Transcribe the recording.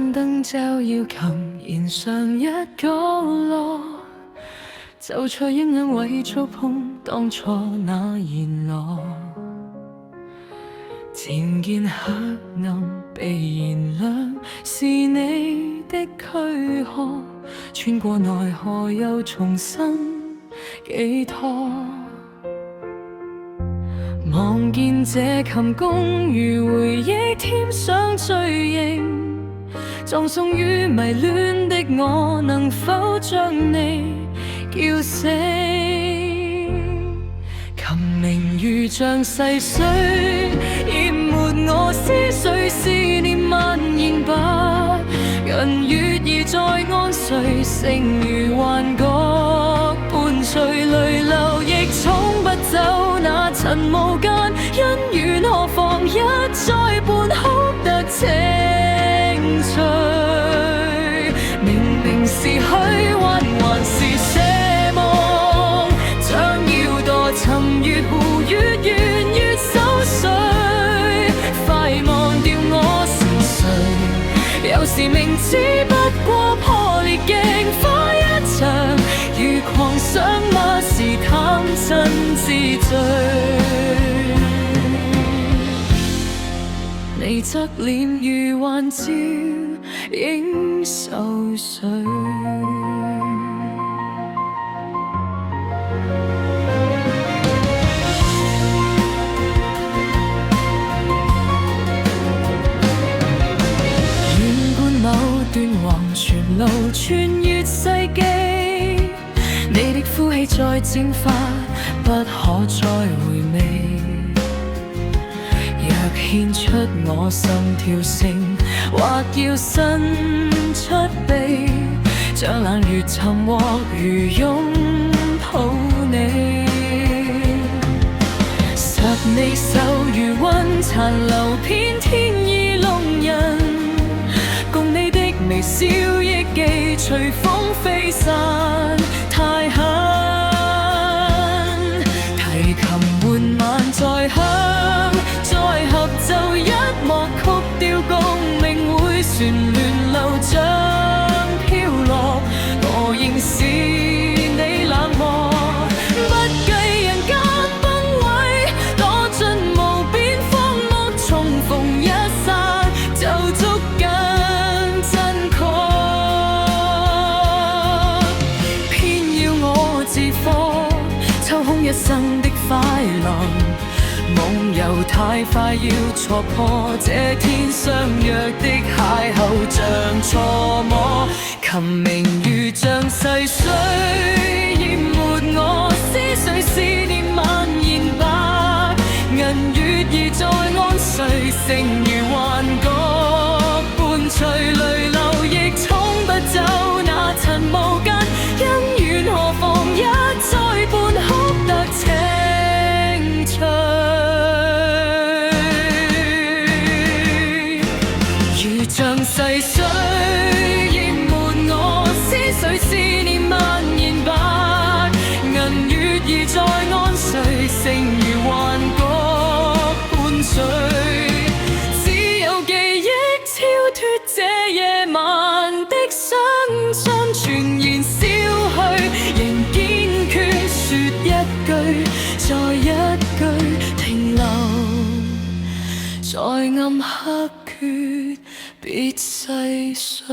晚燈照耀琴弦上一角落，就在一眼為觸碰當初那弦樂，漸見黑暗被燃亮，是你的軀殼，穿過奈何又重新寄託。望見這琴弓如回憶添上罪刑，葬送於迷戀的我，能否將你叫醒？琴鳴如像逝水，淹沒我思緒，思念蔓延吧。人月兒在安睡，聲如幻覺，伴隨淚流亦沖不走那塵霧間，恩怨何妨一再伴哭得清脆。明明是虛幻，還是奢望，將要墮沉越湖越遠越守歲，快忘掉我是誰。有時明知不過破裂鏡花一場，如狂想嗎？是貪真之罪。你側臉如幻照，映愁緒。黃泉路穿越世紀，你的呼氣再蒸發，不可再回味。若獻出我心跳聲，或要伸出臂，將冷月尋獲如擁抱你。拾你手如溫殘留遍天意弄人，共你的微笑憶記隨風飛散，太狠。提琴緩慢再響，再合奏一幕曲調共鳴，會旋亂流像飄落，我仍是你冷漠。不計人間崩毀，躲進無邊荒漠，重逢一剎就足夠。抽空一生的快樂，夢遊太快要錯破，這天相約的邂逅像錯摸。琴鳴如像逝水，淹沒我思緒，思念蔓延吧。銀月兒在安睡，聲如幻覺，伴隨淚流亦沖不走那塵霧間，恩怨何妨一再伴哭得清脆。如像逝水，淹沒我思緒，思念蔓延吧。銀月兒在安睡，聲如幻覺，伴隨只有記憶超脫這夜晚的傷心，全然消去，仍堅決說一句再一句，停留在暗黑，訣別細碎。